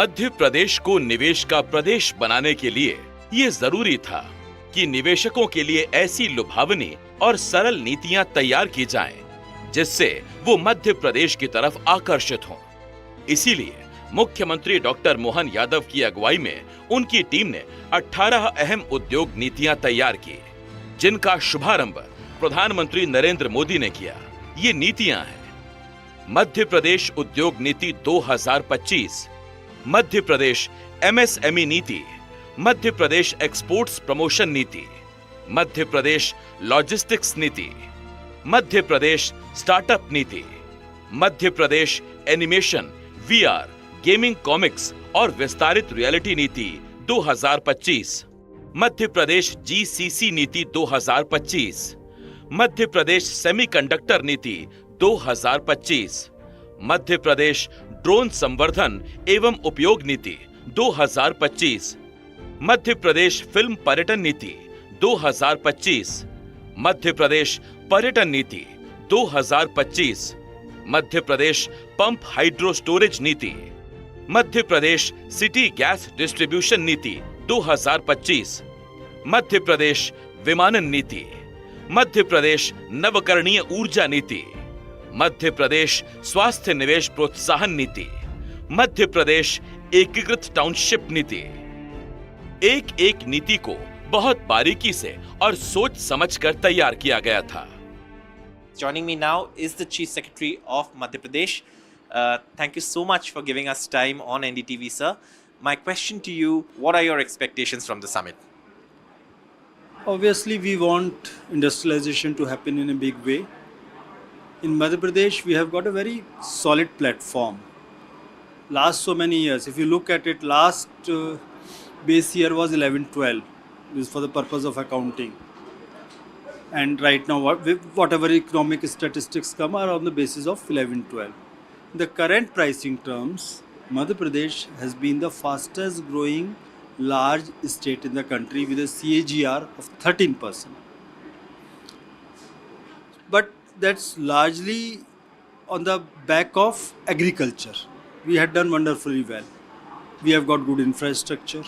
मध्य प्रदेश को निवेश का प्रदेश बनाने के लिए ये जरूरी था कि निवेशकों के लिए ऐसी लुभावनी और सरल नीतियां तैयार की जाएं, जिससे वो मध्य प्रदेश की तरफ आकर्षित हों। इसीलिए मुख्यमंत्री डॉक्टर मोहन यादव की अगुवाई में उनकी टीम ने 18 अहम उद्योग नीतियां तैयार की, जिनका शुभारंभ प्रधानमंत्री नरेंद्र मोदी ने किया। ये नीतियां हैं: मध्य प्रदेश उद्योग नीति 2025, मध्य प्रदेश एमएसएमई नीति, मध्य प्रदेश एक्सपोर्ट्स प्रमोशन नीति, मध्य प्रदेश लॉजिस्टिक्स नीति, मध्य प्रदेश स्टार्टअप नीति, Madhya Pradesh animation, VR, gaming, comics और विस्तारित रियलिटी नीति 2025, मध्य प्रदेश जीसीसी नीति 2025, मध्य प्रदेश सेमीकंडक्टर नीति 2025, मध्य प्रदेश ड्रोन संवर्धन एवं उपयोग नीति 2025, मध्य प्रदेश फिल्म पर्यटन नीति 2025, मध्य प्रदेश पर्यटन नीति 2025, Madhya Pradesh pump hydro storage नीति, Madhya Pradesh city gas distribution नीति 2025, मध्य प्रदेश विमानन नीति, मध्य प्रदेश नवकरणीय ऊर्जा नीति, मध्य प्रदेश स्वास्थ्य निवेश प्रोत्साहन नीति, मध्य प्रदेश एकीकृत टाउनशिप नीति। एक एक नीति को बहुत बारीकी से और सोच समझकर तैयार किया गया था। Joining me now is the Chief Secretary of Madhya Pradesh. Thank you so much for giving us time on NDTV, sir. My question to you, what are your expectations from the summit? Obviously, we want industrialization to happen in a big way. In Madhya Pradesh, we have got a very solid platform. Last so many years, if you look at it, last base year was 11-12. This is for the purpose of accounting. And right now, whatever economic statistics come are on the basis of 11-12. In the current pricing terms, Madhya Pradesh has been the fastest growing large state in the country with a CAGR of 13%. But that's largely on the back of agriculture. We had done wonderfully well. We have got good infrastructure.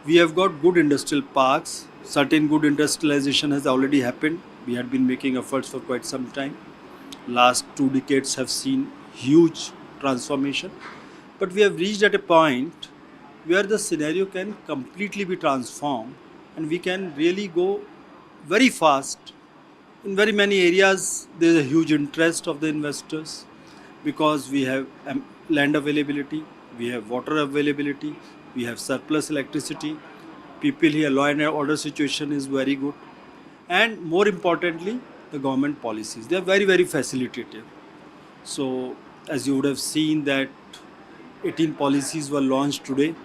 We have got good industrial parks. Certain good industrialization has already happened. We had been making efforts for quite some time. Last 2 decades have seen huge transformation. But we have reached at a point where the scenario can completely be transformed and we can really go very fast. In very many areas, there is a huge interest of the investors because we have land availability, we have water availability, we have surplus electricity. People here, law and order situation is very good. And more importantly, the government policies. They are very, very facilitative. So, as you would have seen that 18 policies were launched today.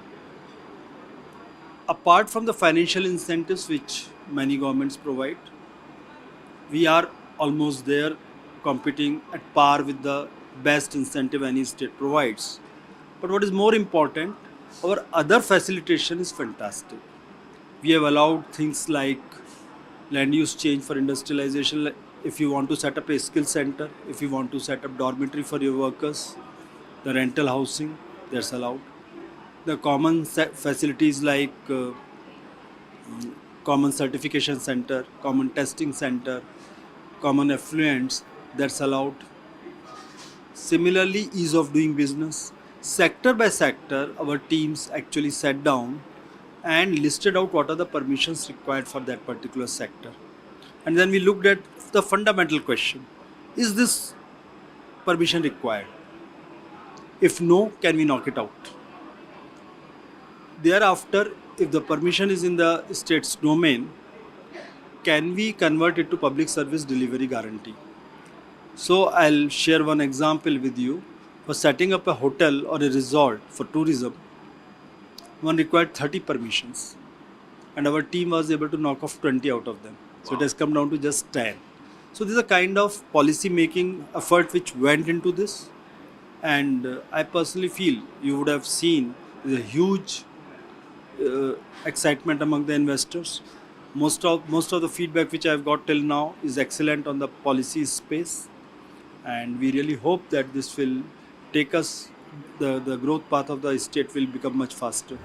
Apart from the financial incentives which many governments provide, we are almost there competing at par with the best incentive any state provides. But what is more important, our other facilitation is fantastic. We have allowed things like land use change for industrialization. If you want to set up a skill center, if you want to set up dormitory for your workers, the rental housing, that's allowed. The common facilities like common certification center, common testing center, common effluents, that's allowed. Similarly, ease of doing business. Sector by sector, our teams actually sat down and listed out what are the permissions required for that particular sector. And then we looked at the fundamental question. Is this permission required? If no, can we knock it out? Thereafter, if the permission is in the state's domain, can we convert it to public service delivery guarantee? So I'll share one example with you. For setting up a hotel or a resort for tourism, one required 30 permissions. And our team was able to knock off 20 out of them. So it has come down to just 10. So this is a kind of policy making effort which went into this. And I personally feel you would have seen there's a huge excitement among the investors. Most of the feedback which I've got till now is excellent on the policy space. And we really hope that this will take us the growth path of the state will become much faster.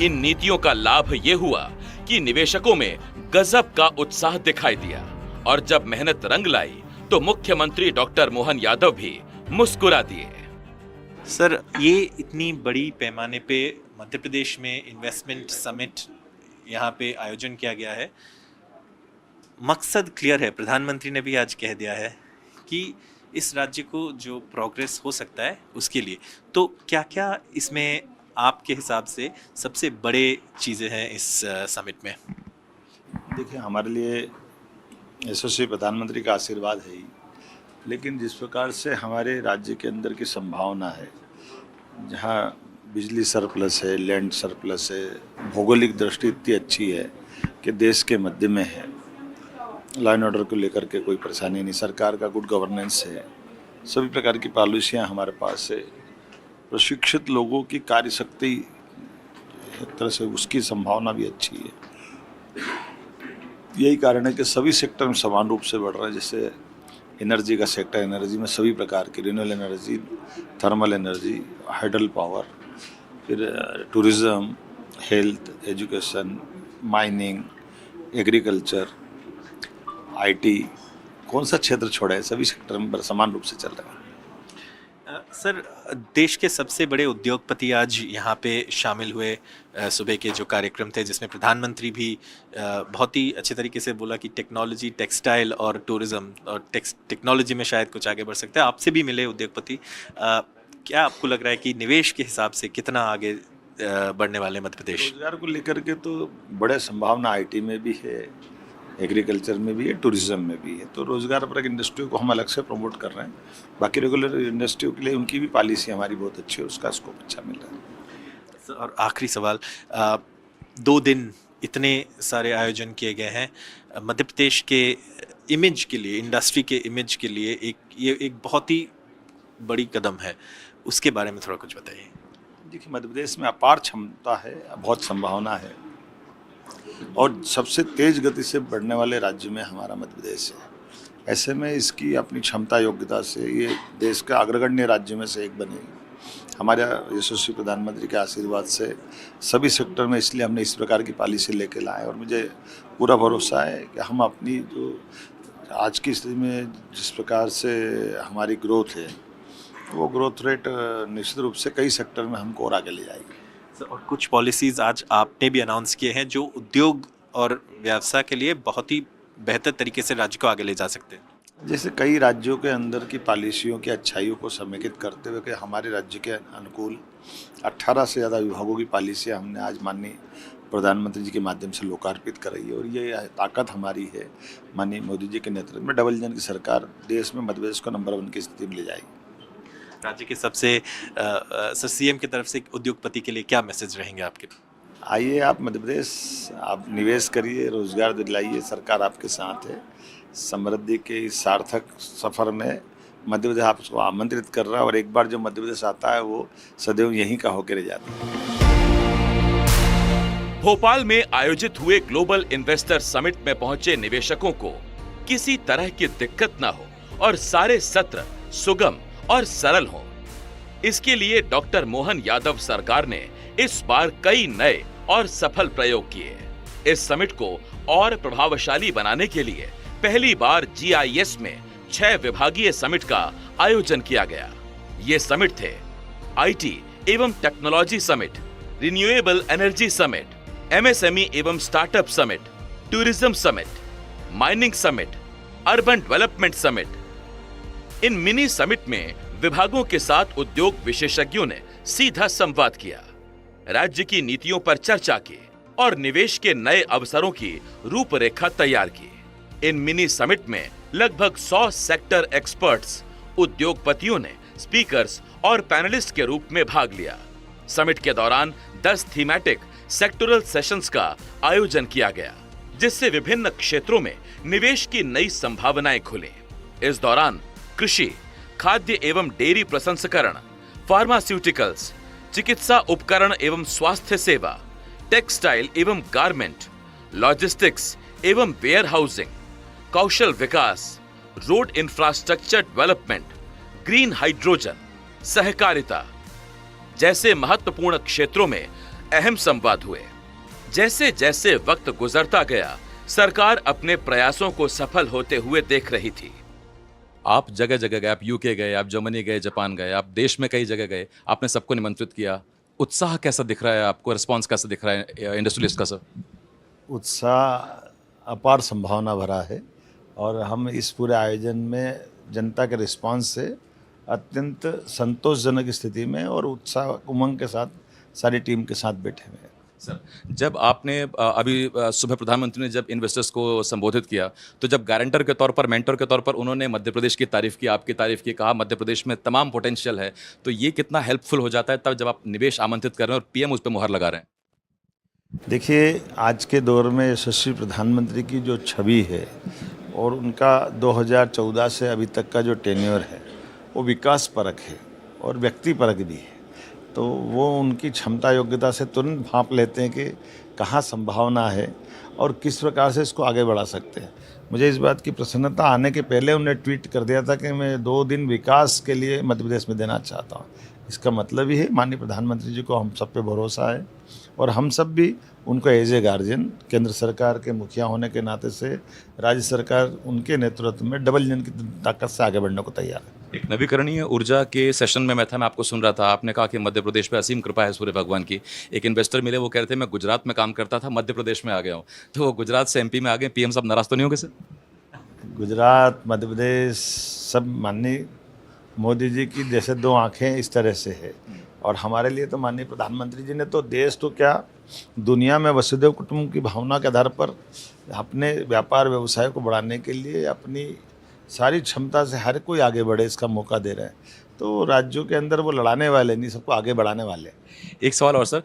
इन नीतियों का लाभ ये हुआ कि निवेशकों में गजब का उत्साह दिखाई दिया और जब मेहनत रंग लाई तो मुख्यमंत्री डॉक्टर मोहन यादव भी मुस्कुरा दिए। सर, ये इतनी बड़ी पैमाने पे मध्य प्रदेश में इन्वेस्टमेंट समिट यहाँ पे आयोजन किया गया है। मकसद क्लियर है, प्रधानमंत्री ने भी आज कह दिया है कि इस राज्य को जो प्रोग्रेस हो सकता है उसके लिए। तो क्या क्या इसमें आपके हिसाब से सबसे बड़े चीज़ें हैं इस समिट में? देखिए, हमारे लिए यशस्वी प्रधानमंत्री का आशीर्वाद है ही, लेकिन जिस प्रकार से हमारे राज्य के अंदर की संभावना है, जहाँ बिजली सरप्लस है, लैंड सरप्लस है, भौगोलिक दृष्टि इतनी अच्छी है कि देश के मध्य में है, लॉ एंड ऑर्डर को लेकर के कोई परेशानी नहीं, सरकार का गुड गवर्नेंस है, सभी प्रकार की पॉलिसियाँ हमारे पास है, प्रशिक्षित लोगों की कार्यशक्ति एक तरह से उसकी संभावना भी अच्छी है। यही कारण है कि सभी सेक्टर में समान रूप से बढ़ रहा है। जैसे एनर्जी का सेक्टर, एनर्जी में सभी प्रकार की renewable energy, thermal energy, hydel power, फिर tourism, health, education, mining, agriculture, IT, कौन सा क्षेत्र छोड़ा है, सभी सेक्टर में समान रूप से चल रहा है। सर, देश के सबसे बड़े उद्योगपति आज यहाँ पे शामिल हुए। सुबह के जो कार्यक्रम थे जिसमें प्रधानमंत्री भी बहुत ही अच्छे तरीके से बोला कि टेक्नोलॉजी, टेक्सटाइल और टूरिज्म और टेक्नोलॉजी में शायद कुछ आगे बढ़ सकता है। आपसे भी मिले उद्योगपति, क्या आपको लग रहा है कि निवेश के हिसाब से कितना आगे बढ़ने वाले मध्य प्रदेश? रोजगार को लेकर के तो बड़े संभावना आईटी में भी है, एग्रीकल्चर में भी है, टूरिज्म में भी है। तो रोजगार परक इंडस्ट्री को हम अलग से प्रमोट कर रहे हैं। बाकी रेगुलर इंडस्ट्रियों के लिए उनकी भी पॉलिसी हमारी बहुत अच्छी है, उसका स्कोप अच्छा मिल रहा है। और आखिरी सवाल, 2 दिन इतने सारे आयोजन किए गए हैं, मध्य प्रदेश के इमेज के लिए, इंडस्ट्री के इमेज के लिए ये एक बहुत ही बड़ी कदम है, उसके बारे में थोड़ा कुछ बताइए। देखिए, मध्य प्रदेश में अपार क्षमता है, बहुत संभावना है और सबसे तेज गति से बढ़ने वाले राज्य में हमारा मध्य प्रदेश है। ऐसे में इसकी अपनी क्षमता योग्यता से ये देश का अग्रगण्य राज्य में से एक बनेगी। हमारे यशस्वी प्रधानमंत्री के आशीर्वाद से सभी सेक्टर में, इसलिए हमने इस प्रकार की पॉलिसी लेके लाए और मुझे पूरा भरोसा है कि हम अपनी जो आज की स्थिति में जिस प्रकार से हमारी ग्रोथ है, वो ग्रोथ रेट निश्चित रूप से कई सेक्टर में हमको और आगे ले जाएगी। और कुछ पॉलिसीज़ आज आपने भी अनाउंस किए हैं जो उद्योग और व्यवसाय के लिए बहुत ही बेहतर तरीके से राज्य को आगे ले जा सकते हैं। जैसे कई राज्यों के अंदर की पॉलिसियों की अच्छाइयों को समेकित करते हुए कि हमारे राज्य के अनुकूल 18 से ज़्यादा विभागों की पॉलिसियाँ हमने आज माननीय प्रधानमंत्री जी के माध्यम से लोकार्पित कराई है और ये ताकत हमारी है। माननीय मोदी जी के नेतृत्व में डबल इंजन की सरकार देश में मध्य प्रदेश को नंबर 1 की स्थिति में ले जाएगी। राज्य के सबसे सर, सीएम की तरफ से उद्योगपति के लिए क्या मैसेज रहेंगे आपके? आइए आप मध्य प्रदेश, आप निवेश करिए, रोजगार दिलाइए, सरकार आपके साथ है। समृद्धि के इस सार्थक सफर में मध्य प्रदेश आपको आमंत्रित कर रहा है और एक बार जो मध्य प्रदेश आता है वो सदैव यहीं का होकर रह जाता है। भोपाल में आयोजित हुए ग्लोबल इन्वेस्टर समिट में पहुंचे निवेशकों को किसी तरह की दिक्कत न हो और सारे सत्र सुगम और सरल हो, इसके लिए डॉक्टर मोहन यादव सरकार ने इस बार कई नए और सफल प्रयोग किए। इस समिट को और प्रभावशाली बनाने के लिए पहली बार GIS में 6 विभागीय समिट का आयोजन किया गया। ये समिट थे IT एवं technology summit, renewable energy summit, MSME एवं startup summit, tourism summit, mining summit, urban development summit. इन मिनी समिट में विभागों के साथ उद्योग विशेषज्ञों ने सीधा संवाद किया, राज्य की नीतियों पर चर्चा की और निवेश के नए अवसरों की रूपरेखा तैयार की। इन मिनी समिट में लगभग 100 सेक्टर एक्सपर्ट्स, उद्योगपतियों ने स्पीकर्स और पैनलिस्ट के रूप में भाग लिया। समिट के दौरान 10 थीमेटिक सेक्टोरल सेशंस का आयोजन किया गया, जिससे विभिन्न क्षेत्रों में निवेश की नई संभावनाएं खुली। इस दौरान कृषि, खाद्य एवं डेयरी प्रसंस्करण, फार्मास्यूटिकल्स, चिकित्सा उपकरण एवं स्वास्थ्य सेवा, टेक्सटाइल एवं गारमेंट, लॉजिस्टिक्स एवं वेयर हाउसिंग, कौशल विकास, road infrastructure development, green hydrogen, सहकारिता जैसे महत्वपूर्ण क्षेत्रों में अहम संवाद हुए। जैसे जैसे वक्त गुजरता गया, सरकार अपने प्रयासों को सफल होते हुए देख रही थी। आप जगह जगह गए, आप यूके गए, आप जर्मनी गए, जापान गए, आप देश में कई जगह गए, आपने सबको निमंत्रित किया। उत्साह कैसा दिख रहा है आपको, रिस्पांस कैसा दिख रहा है इंडस्ट्रियलिस्ट का सर? उत्साह अपार संभावना भरा है और हम इस पूरे आयोजन में जनता के रिस्पांस से अत्यंत संतोषजनक स्थिति में और उत्साह उमंग के साथ सारी टीम के साथ बैठे हुए हैं। सर, जब आपने अभी सुबह प्रधानमंत्री ने जब इन्वेस्टर्स को संबोधित किया, तो जब गारंटर के तौर पर, मेंटर के तौर पर उन्होंने मध्य प्रदेश की तारीफ की, आपकी तारीफ की, कहा मध्य प्रदेश में तमाम पोटेंशियल है, तो ये कितना हेल्पफुल हो जाता है तब जब आप निवेश आमंत्रित कर रहे हैं और पीएम उस पर मुहर लगा रहे हैं? देखिए, आज के दौर में यशस्वी प्रधानमंत्री की जो छवि है और उनका 2014 से अभी तक का जो टेन्योर है वो विकास परक है और व्यक्ति परक भी है। तो वो उनकी क्षमता योग्यता से तुरंत भांप लेते हैं कि कहाँ संभावना है और किस प्रकार से इसको आगे बढ़ा सकते हैं। मुझे इस बात की प्रसन्नता, आने के पहले उन्हें ट्वीट कर दिया था कि मैं 2 दिन विकास के लिए मध्य प्रदेश में देना चाहता हूँ। इसका मतलब ही है माननीय प्रधानमंत्री जी को हम सब पे भरोसा है और हम सब भी उनको एज ए गार्जियन, केंद्र सरकार के मुखिया होने के नाते से राज्य सरकार उनके नेतृत्व में डबल इंजन की ताकत से आगे बढ़ने को तैयार है। एक नवीकरणीय ऊर्जा के सेशन में मैं आपको सुन रहा था, आपने कहा कि मध्य प्रदेश पे असीम कृपा है सूर्य भगवान की। एक इन्वेस्टर मिले, वो कह रहे थे मैं गुजरात में काम करता था, मध्य प्रदेश में आ गया हूँ। तो वो गुजरात से एमपी में आ गए, पीएम साहब नाराज तो नहीं होंगे सर? गुजरात, मध्य प्रदेश सब माननीय मोदी जी की जैसे 2 आंखें इस तरह से है और हमारे लिए तो माननीय प्रधानमंत्री जी ने तो देश तो क्या दुनिया में वसुधैव कुटुंब की भावना के आधार पर अपने व्यापार व्यवसाय को बढ़ाने के लिए अपनी सारी क्षमता से हर कोई आगे बढ़े इसका मौका दे रहे हैं। तो राज्यों के अंदर वो लड़ाने वाले नहीं, सबको आगे बढ़ाने वाले। एक सवाल और सर,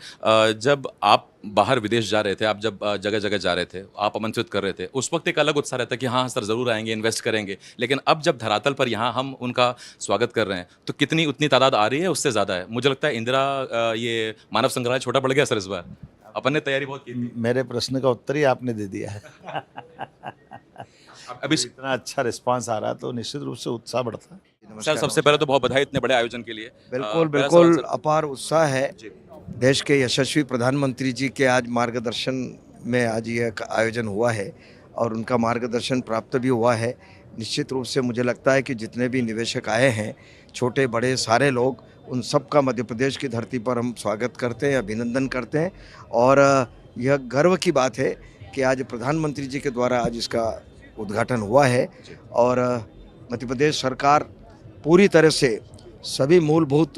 जब आप बाहर विदेश जा रहे थे, आप जब जगह जगह जा रहे थे, आप आमंत्रित कर रहे थे, उस वक्त एक अलग उत्साह रहता कि हाँ सर ज़रूर आएंगे, इन्वेस्ट करेंगे। लेकिन अब जब धरातल पर यहाँ हम उनका स्वागत कर रहे हैं तो कितनी उतनी तादाद आ रही है, उससे ज़्यादा है? मुझे लगता है इंदिरा ये मानव संग्रहालय छोटा पड़ गया सर इस बार। अपन ने तैयारी बहुत की थी। मेरे प्रश्न का उत्तर ही आपने दे दिया है। अभी इतना अच्छा रिस्पांस आ रहा है तो निश्चित रूप से उत्साह बढ़ता है। सर, सबसे पहले तो बहुत बधाई इतने बड़े आयोजन के लिए। बिल्कुल मेरा सवाल बिल्कुल सर- अपार उत्साह है। देश के यशस्वी प्रधानमंत्री जी के आज मार्गदर्शन में आज ये आयोजन हुआ है और उनका मार्गदर्शन प्राप्त भी हुआ है। निश्चित रूप से मुझे लगता है कि जितने भी निवेशक आए हैं, छोटे बड़े सारे लोग, उन सब का मध्य प्रदेश की धरती पर हम स्वागत करते हैं, अभिनंदन करते हैं और यह गर्व की बात है कि आज प्रधानमंत्री जी के द्वारा आज इसका उद्घाटन हुआ है और मध्य प्रदेश सरकार पूरी तरह से सभी मूलभूत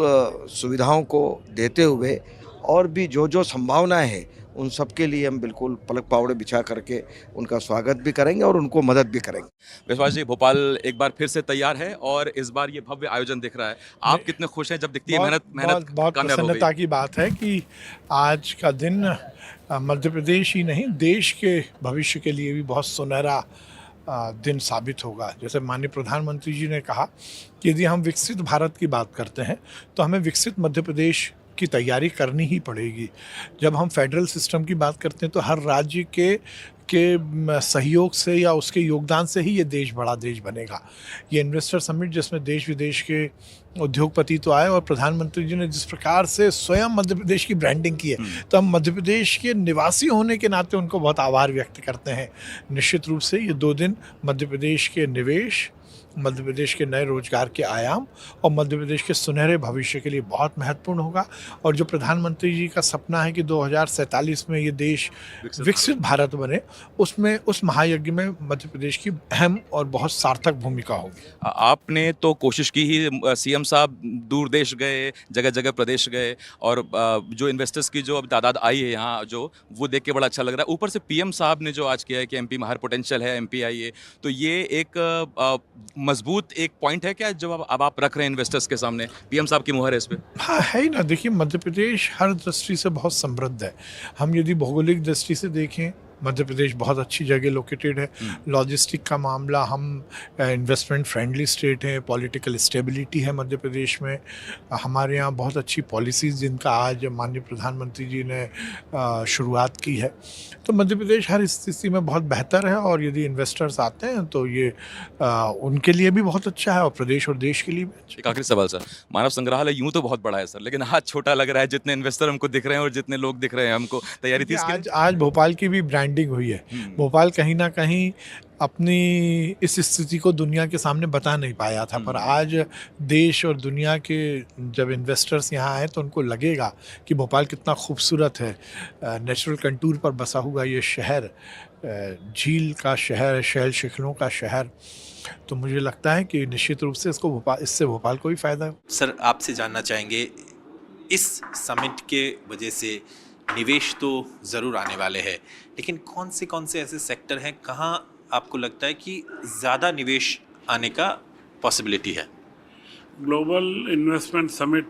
सुविधाओं को देते हुए और भी जो संभावनाएं हैं उन सब के लिए हम बिल्कुल पलक पावड़े बिछा करके उनका स्वागत भी करेंगे और उनको मदद भी करेंगे। विश्वास जी, भोपाल एक बार फिर से तैयार है और इस बार ये भव्य आयोजन दिख रहा है। आप कितने खुश हैं जब दिखती है मेहनत बहुत कामयाब हो गई? प्रसन्नता की बात है कि आज का दिन मध्य प्रदेश ही नहीं, देश के भविष्य के लिए भी बहुत सुनहरा दिन साबित होगा। जैसे माननीय प्रधानमंत्री जी ने कहा कि यदि हम विकसित भारत की बात करते हैं तो हमें विकसित मध्य प्रदेश की तैयारी करनी ही पड़ेगी। जब हम फेडरल सिस्टम की बात करते हैं तो हर राज्य के सहयोग से या उसके योगदान से ही ये देश बड़ा देश बनेगा। ये इन्वेस्टर समिट जिसमें देश विदेश के उद्योगपति तो आए और प्रधानमंत्री जी ने जिस प्रकार से स्वयं मध्य प्रदेश की ब्रांडिंग की है, तो हम मध्य प्रदेश के निवासी होने के नाते उनको बहुत आभार व्यक्त करते हैं। निश्चित रूप से ये 2 दिन मध्य प्रदेश के निवेश, मध्य प्रदेश के नए रोजगार के आयाम और मध्य प्रदेश के सुनहरे भविष्य के लिए बहुत महत्वपूर्ण होगा। और जो प्रधानमंत्री जी का सपना है कि 2047 में ये देश विकसित भारत बने, उसमें उस महायज्ञ में मध्य प्रदेश की अहम और बहुत सार्थक भूमिका होगी। आपने तो कोशिश की ही, सीएम साहब दूर देश गए, जगह जगह प्रदेश गए और जो इन्वेस्टर्स की जो अब तादाद आई है यहाँ, जो वो देख के बड़ा अच्छा लग रहा है। ऊपर से पीएम साहब ने जो आज किया है कि एमपी में हर पोटेंशियल है, एमपी आइए, तो ये एक मजबूत एक पॉइंट है क्या जो अब आप रख रहे हैं इन्वेस्टर्स के सामने? पीएम साहब की मुहर है इस पे। हाँ, है ही ना। देखिए, मध्य प्रदेश हर दृष्टि से बहुत समृद्ध है। हम यदि भौगोलिक दृष्टि से देखें मध्य प्रदेश बहुत अच्छी जगह लोकेटेड है। लॉजिस्टिक का मामला, हम इन्वेस्टमेंट फ्रेंडली स्टेट है, पॉलिटिकल स्टेबिलिटी है मध्य प्रदेश में। हमारे यहाँ बहुत अच्छी पॉलिसीज़ जिनका आज माननीय प्रधानमंत्री जी ने शुरुआत की है। तो मध्य प्रदेश हर स्थिति में बहुत बेहतर है, और यदि इन्वेस्टर्स आते हैं तो ये उनके लिए भी बहुत अच्छा है और प्रदेश और देश के लिए भी अच्छा। एक आखिरी सवाल सर, मानव संग्रहालय यूं तो बहुत बड़ा है सर, लेकिन आज छोटा लग रहा है। जितने इन्वेस्टर हमको दिख रहे हैं और जितने लोग दिख रहे हैं, हमको तैयारी थी इसकी? आज भोपाल की भी ब्रांडिंग हुई है। भोपाल कहीं ना कहीं अपनी इस स्थिति को दुनिया के सामने बता नहीं पाया था, पर आज देश और दुनिया के जब इन्वेस्टर्स यहाँ आए तो उनको लगेगा कि भोपाल कितना खूबसूरत है। नेचुरल कंटूर पर बसा हुआ ये शहर, झील का शहर, शैल शिखरों का शहर। तो मुझे लगता है कि निश्चित रूप से इससे भोपाल को भी फ़ायदा है। सर, आपसे जानना चाहेंगे, इस समिट के वजह से निवेश तो ज़रूर आने वाले हैं, लेकिन कौन से ऐसे सेक्टर हैं, कहाँ आपको लगता है कि ज़्यादा निवेश आने का पॉसिबिलिटी है? ग्लोबल इन्वेस्टमेंट समिट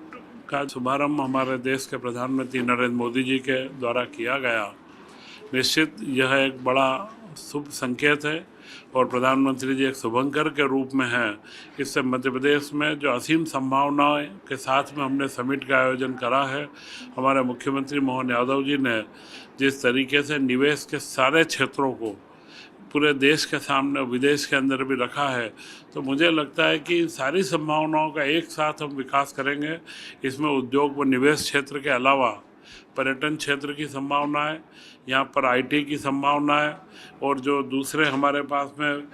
का शुभारंभ हमारे देश के प्रधानमंत्री नरेंद्र मोदी जी के द्वारा किया गया। निश्चित यह एक बड़ा शुभ संकेत है और प्रधानमंत्री जी एक शुभंकर के रूप में हैं। इससे मध्य प्रदेश में जो असीम संभावनाएं के साथ में हमने समिट का आयोजन करा है, हमारे मुख्यमंत्री मोहन यादव जी ने जिस तरीके से निवेश के सारे क्षेत्रों को पूरे देश के सामने, विदेश के अंदर भी रखा है, तो मुझे लगता है कि सारी संभावनाओं का एक साथ हम विकास करेंगे। इसमें उद्योग व निवेश क्षेत्र के अलावा पर्यटन क्षेत्र की संभावनाएं, यहाँ पर आईटी की संभावनाएं, और जो दूसरे हमारे पास में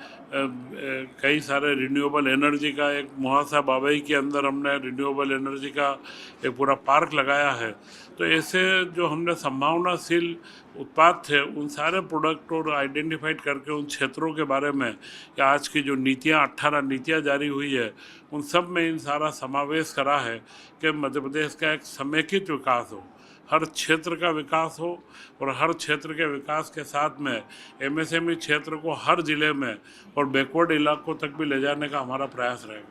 कई सारे रिन्यूएबल एनर्जी का एक मुहासा बाबई के अंदर हमने रिन्यूएबल एनर्जी का एक पूरा पार्क लगाया है। तो ऐसे जो हमने संभावनाशील उत्पाद थे, उन सारे प्रोडक्ट और आइडेंटिफाइड करके उन क्षेत्रों के बारे में, या आज की जो नीतियाँ 18 नीतियाँ जारी हुई है, उन सब में इन सारा समावेश करा है कि मध्य प्रदेश का एक समेकित विकास हो, हर क्षेत्र का विकास हो, और हर क्षेत्र के विकास के साथ में एमएसएमई क्षेत्र को हर जिले में और बैकवर्ड इलाकों तक भी ले जाने का हमारा प्रयास रहेगा।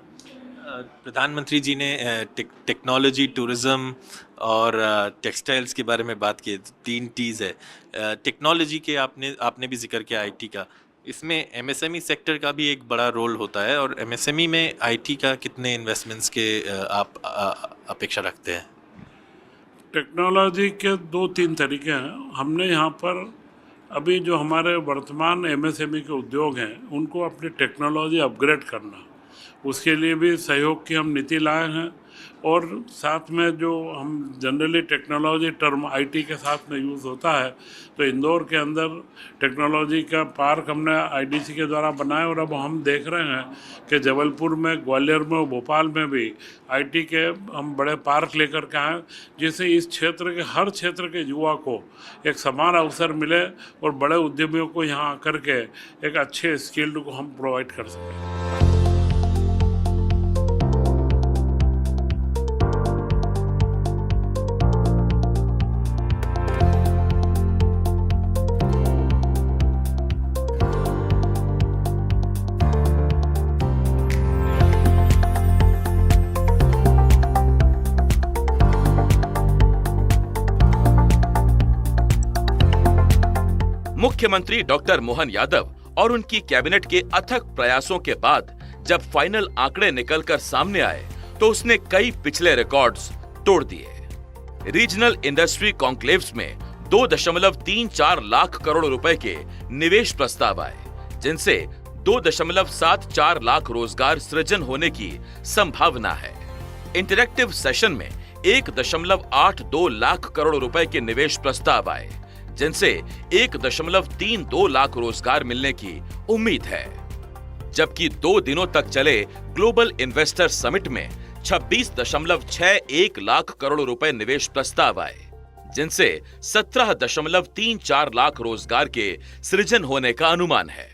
प्रधानमंत्री जी ने टेक्नोलॉजी, टूरिज्म और टेक्सटाइल्स के बारे में बात की। 3 T's है। टेक्नोलॉजी के आपने भी जिक्र किया, आईटी का। इसमें एमएसएमई सेक्टर का भी एक बड़ा रोल होता है, और एमएसएमई में आईटी का कितने इन्वेस्टमेंट्स के आप अपेक्षा रखते हैं? टेक्नोलॉजी के 2-3 तरीके हैं। हमने यहाँ पर अभी जो हमारे वर्तमान एमएसएमई के उद्योग हैं, उनको अपनी टेक्नोलॉजी अपग्रेड करना, उसके लिए भी सहयोग की हम नीति लाए हैं। और साथ में जो हम जनरली टेक्नोलॉजी टर्म आईटी के साथ में यूज़ होता है, तो इंदौर के अंदर टेक्नोलॉजी का पार्क हमने आईडीसी के द्वारा बनाया, और अब हम देख रहे हैं कि जबलपुर में, ग्वालियर में और भोपाल में भी आईटी के हम बड़े पार्क लेकर के आए, जिससे इस क्षेत्र के हर क्षेत्र के युवा को एक समान अवसर मिले और बड़े उद्यमियों को यहाँ आकर के एक अच्छे स्किल्ड को हम प्रोवाइड कर सकें। मुख्यमंत्री डॉक्टर मोहन यादव और उनकी कैबिनेट के अथक प्रयासों के बाद जब फाइनल आंकड़े निकलकर सामने आए, तो उसने कई पिछले रिकॉर्ड्स तोड़ दिए। रीजनल इंडस्ट्री कॉन्क्लेव्स में 2.34 लाख करोड़ रुपए के निवेश प्रस्ताव आए, जिनसे 2.74 लाख रोजगार सृजन होने की संभावना है। इंटरैक्टिव सेशन में 1.82 लाख करोड़ रुपए के निवेश प्रस्ताव आए, जिनसे 1.32 लाख रोजगार मिलने की उम्मीद है। जबकि 2 दिनों तक चले ग्लोबल इन्वेस्टर समिट में 26.61 लाख करोड़ रुपए निवेश प्रस्ताव आए, जिनसे 17.34 लाख रोजगार के सृजन होने का अनुमान है।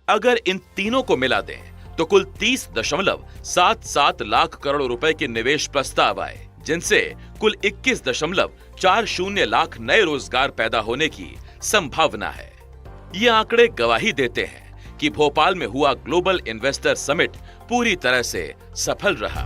अगर इन तीनों को मिला दें तो कुल 30.77 लाख करोड़ रुपए के निवेश प्रस्ताव आए, जिनसे कुल 21.40 लाख नए रोजगार पैदा होने की संभावना है। ये आंकड़े गवाही देते हैं कि भोपाल में हुआ ग्लोबल इन्वेस्टर समिट पूरी तरह से सफल रहा।